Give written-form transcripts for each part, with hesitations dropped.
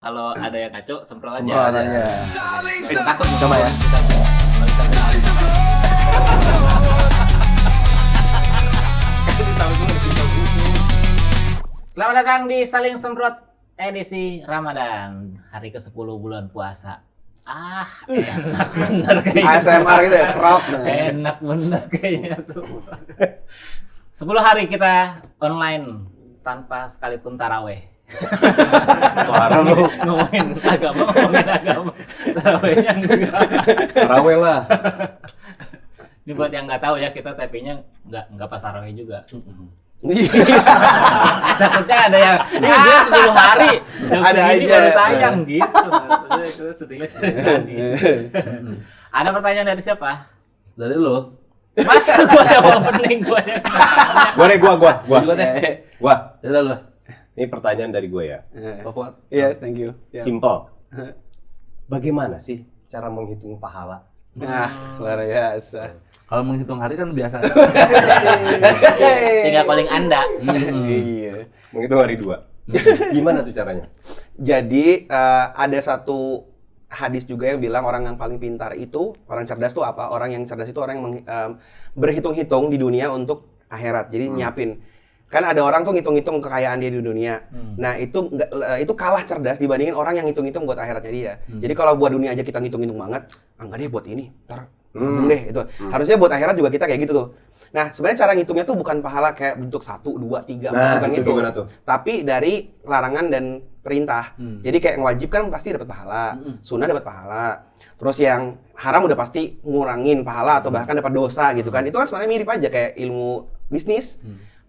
Kalau ada yang ngaco, semprot aja. Semprot aja. Takut Coba ya. Selamat datang di Saling Semprot edisi Ramadan, hari ke-10 bulan puasa. Enak bener kayaknya. ASMR gitu ya, crowd. Enak bener kayaknya tuh. 10 hari kita online tanpa sekalipun taraweh. Parah lu. ngomongin agama. Tarawehnya enggak. Taraweh lah. Ini buat yang nggak tahu ya, kita tapingnya nggak pas taraweh juga. Takutnya ada yang dia 10 hari jam Ada segini aja. baru tayang gitu. Kita syutingnya dari tadi. Ada pertanyaan dari siapa? Dari lo. Masa gua yang opening, gua yang nanya. Gua deh. Gua. Dari lo. Ini pertanyaan dari gue ya. Pak Fuad. Iya, thank you. Ya. Simple. Bagaimana sih cara menghitung pahala? Nah, luar biasa. Kalau menghitung hari kan biasa. Tinggal calling Anda. Iya. Menghitung hari 2. Gimana tuh caranya? Jadi ada satu hadis juga yang bilang orang yang paling pintar itu, orang cerdas tuh apa? Orang yang cerdas itu orang yang berhitung-hitung di dunia untuk akhirat. Jadi nyiapin. Kan ada orang tuh ngitung-ngitung kekayaan dia di dunia. Nah, itu kalah cerdas dibandingin orang yang ngitung-ngitung buat akhiratnya dia. Jadi kalau buat dunia aja kita ngitung-ngitung banget, enggak deh buat ini, ntar nabung deh itu. Harusnya buat akhirat juga kita kayak gitu tuh. Nah, sebenarnya cara ngitungnya tuh bukan pahala kayak bentuk 1, 2, 3, bukan itu gitu. gimana tuh? Tapi dari larangan dan perintah. Jadi kayak wajib kan pasti dapat pahala, sunnah dapat pahala. Terus yang haram udah pasti ngurangin pahala atau bahkan dapat dosa gitu kan. Itu kan sebenarnya mirip aja kayak ilmu bisnis.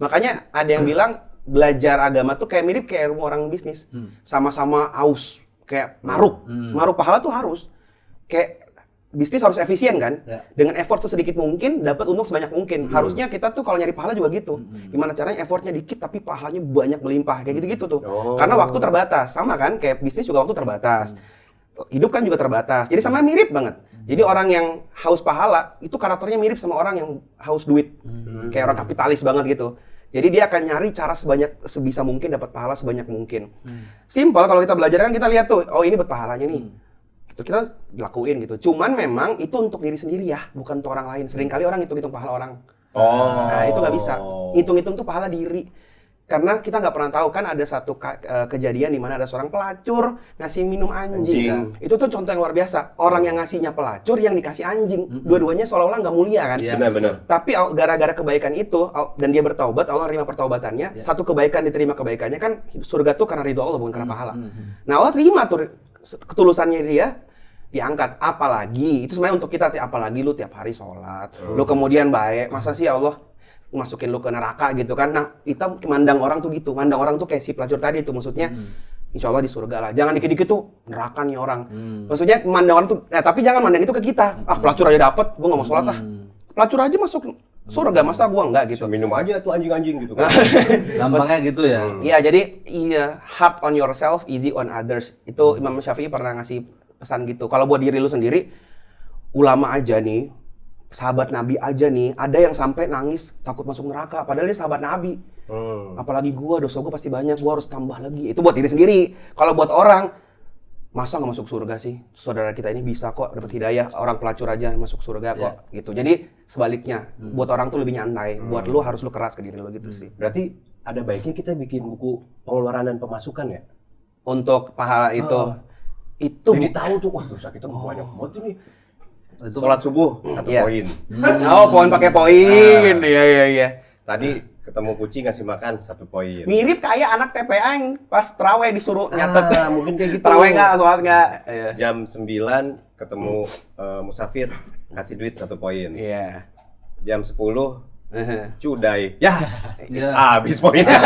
Makanya ada yang bilang belajar agama tuh kayak mirip kayak ilmu orang bisnis. Sama-sama haus, kayak maruk. Maruk pahala tuh harus. Kayak bisnis harus efisien kan? Ya. Dengan effort sesedikit mungkin dapat untung sebanyak mungkin. Harusnya kita tuh kalau nyari pahala juga gitu. Gimana caranya effortnya dikit tapi pahalanya banyak melimpah kayak gitu-gitu tuh. Karena waktu terbatas. Sama kan kayak bisnis juga waktu terbatas. Hidup kan juga terbatas. Jadi sama mirip banget. Jadi orang yang haus pahala itu karakternya mirip sama orang yang haus duit. Kayak orang kapitalis banget gitu. Jadi dia akan nyari cara sebisa mungkin dapat pahala sebanyak mungkin. Simpel kalau kita belajar kan kita lihat tuh, oh ini buat pahalanya nih. Itu kita lakuin gitu. Cuman memang itu untuk diri sendiri ya, bukan untuk orang lain. Seringkali orang hitung-hitung pahala orang. Nah, itu nggak bisa. Hitung-hitung tuh pahala diri. Karena kita nggak pernah tahu kan ada satu kejadian di mana ada seorang pelacur ngasih minum anjing. Itu tuh contoh yang luar biasa. Orang yang ngasihnya pelacur, yang dikasih anjing. Dua-duanya seolah-olah nggak mulia kan. Iya. Benar-benar. Tapi gara-gara kebaikan itu dan dia bertaubat, Allah terima pertaubatannya. Satu kebaikan diterima kebaikannya kan surga tuh karena ridho Allah bukan karena pahala. Nah, Allah terima tuh ketulusannya dia diangkat. Apalagi itu sebenarnya untuk kita, apalagi lu tiap hari sholat, lu kemudian baik. Masa sih Allah masukin lu ke neraka gitu kan? Nah, kita mandang orang tuh gitu. Mandang orang tuh kayak si pelacur tadi tuh maksudnya. Insya Allah di surga lah. Jangan dikit-dikit tuh neraka nih orang. Maksudnya mandang orang tuh, tapi jangan mandang itu ke kita. Pelacur aja dapet, gua nggak mau sholat ah. Pelacur aja masuk surga, masa gua enggak gitu. Minum aja tuh anjing-anjing gitu kan. Gampangnya gitu ya. Iya, jadi hard on yourself, easy on others. Itu Imam Syafi'i pernah ngasih pesan gitu. Kalau buat diri lu sendiri, ulama aja nih, sahabat Nabi aja nih, ada yang sampai nangis takut masuk neraka. Padahal dia sahabat Nabi. Apalagi gua, dosa gua pasti banyak, gua harus tambah lagi. Itu buat diri sendiri. Kalau buat orang, masa nggak masuk surga sih? Saudara kita ini bisa kok dapat hidayah. Orang pelacur aja masuk surga kok. Gitu. Jadi sebaliknya, buat orang tuh lebih nyantai. Buat lu harus lu keras ke diri lu gitu sih. Berarti ada baiknya kita bikin buku pengeluaran dan pemasukan ya? Untuk pahala itu. Itu Jadi tahu tuh, wah dosa kita banyak banget ini. Itu Sholat subuh, 1 Iya. poin. Oh, poin pakai poin. Iya. Tadi ketemu kucing ngasih makan 1 poin. Mirip kayak anak TPA yang pas terawih disuruh nyatet. Mungkin kayak gitu. Terawih nggak, sholat nggak. Iya. Jam 9 ketemu musafir, kasih duit 1 poin. Iya. Jam 10 cudai. Ya, Ya. habis poinnya.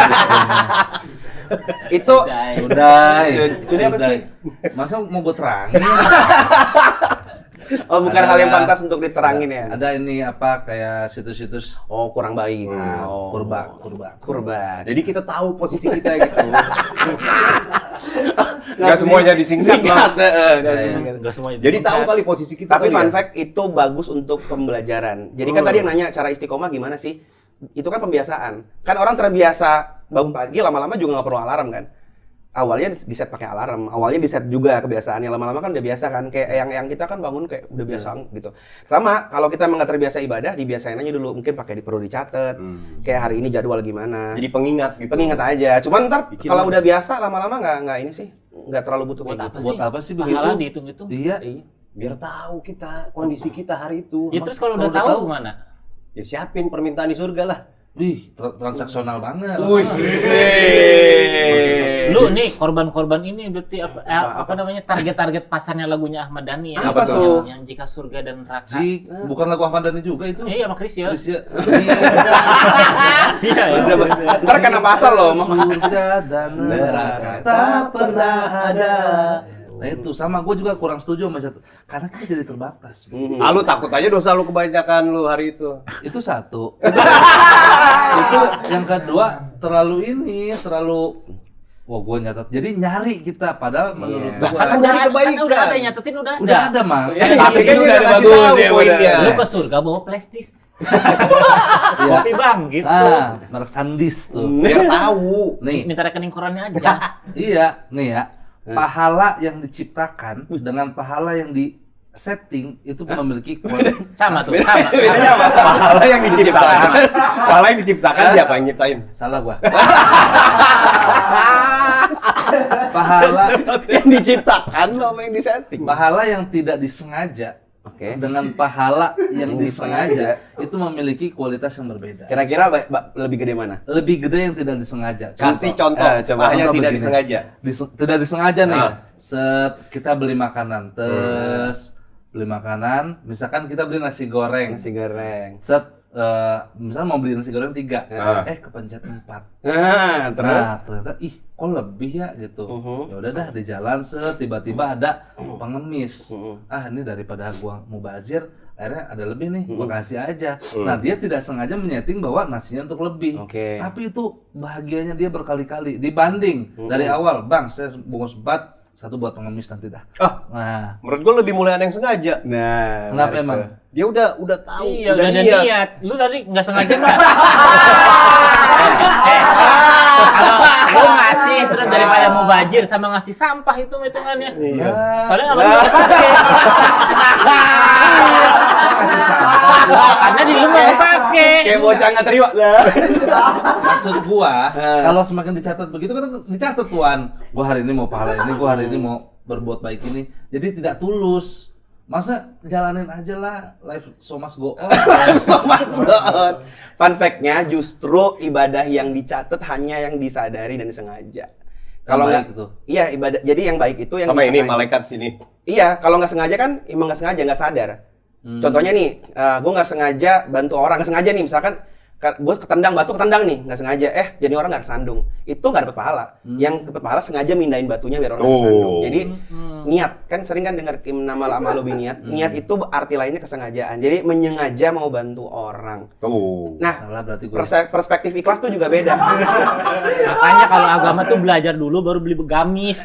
Itu Sudah. Sudah apa sih? Masa mau gue terang? oh bukan hal yang pantas untuk diterangin ya. Ada ini apa kayak situs-situs Oh, kurang baik. Oh. kurba. Jadi kita tahu posisi kita gitu. Nggak semuanya disingkat loh. Nggak semuanya. Jadi tahu kali posisi kita. Tapi kali fun ya? fact itu bagus untuk pembelajaran. Jadi kan tadi yang nanya cara istiqomah gimana sih? Itu kan pembiasaan. Kan orang terbiasa bangun pagi lama-lama juga nggak perlu alarm kan. awalnya di set pakai alarm, awalnya di set juga kebiasaannya, lama-lama kan udah biasa kan, kayak yang kita kan bangun kayak udah biasa gitu. Sama kalau kita emang nggak terbiasa ibadah, dibiasain aja dulu, mungkin perlu dicatat, kayak hari ini jadwal gimana. Jadi pengingat gitu. Pengingat aja, cuman ntar kalau udah biasa lama-lama nggak ini sih, nggak terlalu butuh Buat kayak apa gitu. sih? Buat apa sih begitu? Pahala dihitung-hitung. Iya. Biar tahu kita kondisi kita hari itu. Ya terus kalau udah tahu gimana? Ya siapin permintaan di surga lah. Wih, transaksional banget. Lu nih korban-korban ini berarti apa namanya target-target pasarnya lagunya Ahmad Dhani ya? Apa tuh? Yang jika surga dan neraka. Ji, bukan lagu Ahmad Dhani juga itu. Iya, sama Krisya. Krisya. Iya, Ntar kena pasal loh. Surga dan neraka tak pernah ada. Nah itu sama, gue juga kurang setuju sama satu. Karena kita jadi terbatas. Lu takut aja dosa lu kebanyakan lu hari itu. Itu satu. Itu yang kedua terlalu wah gue nyatet. Jadi nyari kita padahal menurut gue Kan nyari kebaikan. Kan udah ada yang nyatetin udah ada. udah ada Mang. Tapi kan Udah udah ada kasih bagus tahu ya, poinnya. Lu ke surga bawa plastis. Iya. Kopi Bang gitu. Merek Sandis tuh. Biar tahu. Nih, Minta rekening korannya aja. iya, nih ya. Pahala yang diciptakan dengan pahala yang di setting itu memiliki kualitas. Sama tuh, sama. Bedanya apa? Pahala yang diciptakan. Pahala yang diciptakan siapa yang nyiptain? Salah gua. Pahala Yang diciptakan lo sama yang disetting. pahala yang tidak disengaja Oke. dengan pahala yang disengaja itu memiliki kualitas yang berbeda. Kira-kira lebih gede mana? Lebih gede yang tidak disengaja. Kasih contoh. coba. Yang Contoh tidak begini. disengaja. Tidak disengaja nih. Ah. Kita beli makanan, beli makanan, misalkan kita beli nasi goreng. Nasi goreng. Misalnya mau beli nasi goreng 3, Ah. kepencet 4. Nah, terus Nah, ternyata kok lebih ya gitu. Ya udah dah di jalan tiba-tiba ada pengemis. Ini daripada gua mubazir, akhirnya ada lebih nih, gua kasih aja. Nah, dia tidak sengaja menyeting bahwa nasinya untuk lebih. Oke. Tapi itu bahagianya dia berkali-kali dibanding dari awal, Bang, saya bungkus 4, 1 buat pengemis nanti dah. Nah, Menurut gua lebih mulia yang sengaja. Nah, kenapa menarik emang? tuh. Dia udah tahu. Iya, udah ada niat. Lu tadi nggak sengaja nggak? Kalau lu ngasih terus daripada mau bajir sama ngasih sampah hitungannya. Iya. Soalnya nggak bakal dipakai. Kasih sampah. Karena di lu nggak dipakai. Kayak bocah nggak terima lah. Maksud gua, kalau semakin dicatat begitu kan dicatat tuan. Gua hari ini mau pahala ini, gua hari ini mau berbuat baik ini. Jadi tidak tulus. Masa jalanin aja lah, life so much go on. So much God. Fun fact-nya justru ibadah yang dicatat hanya yang disadari dan disengaja. Kalau baik nggak, itu. iya ibadah. Jadi yang baik itu yang Sama ini disengaja. malaikat sini. Iya, kalau nggak sengaja kan emang nggak sengaja, nggak sadar. Contohnya nih, gue nggak sengaja bantu orang, nggak sengaja nih, misalkan gue ketendang nih, nggak sengaja, jadi orang nggak kesandung, itu nggak dapat pahala. Yang dapat pahala sengaja mindahin batunya biar orang nggak kesandung. Jadi niat, kan sering kan dengar nama lama lebih niat. Niat itu arti lainnya kesengajaan. Jadi menyengaja mau bantu orang. Tuh. Nah, Salah berarti gua. perspektif ikhlas tuh juga beda. Makanya kalau agama tuh belajar dulu baru beli gamis.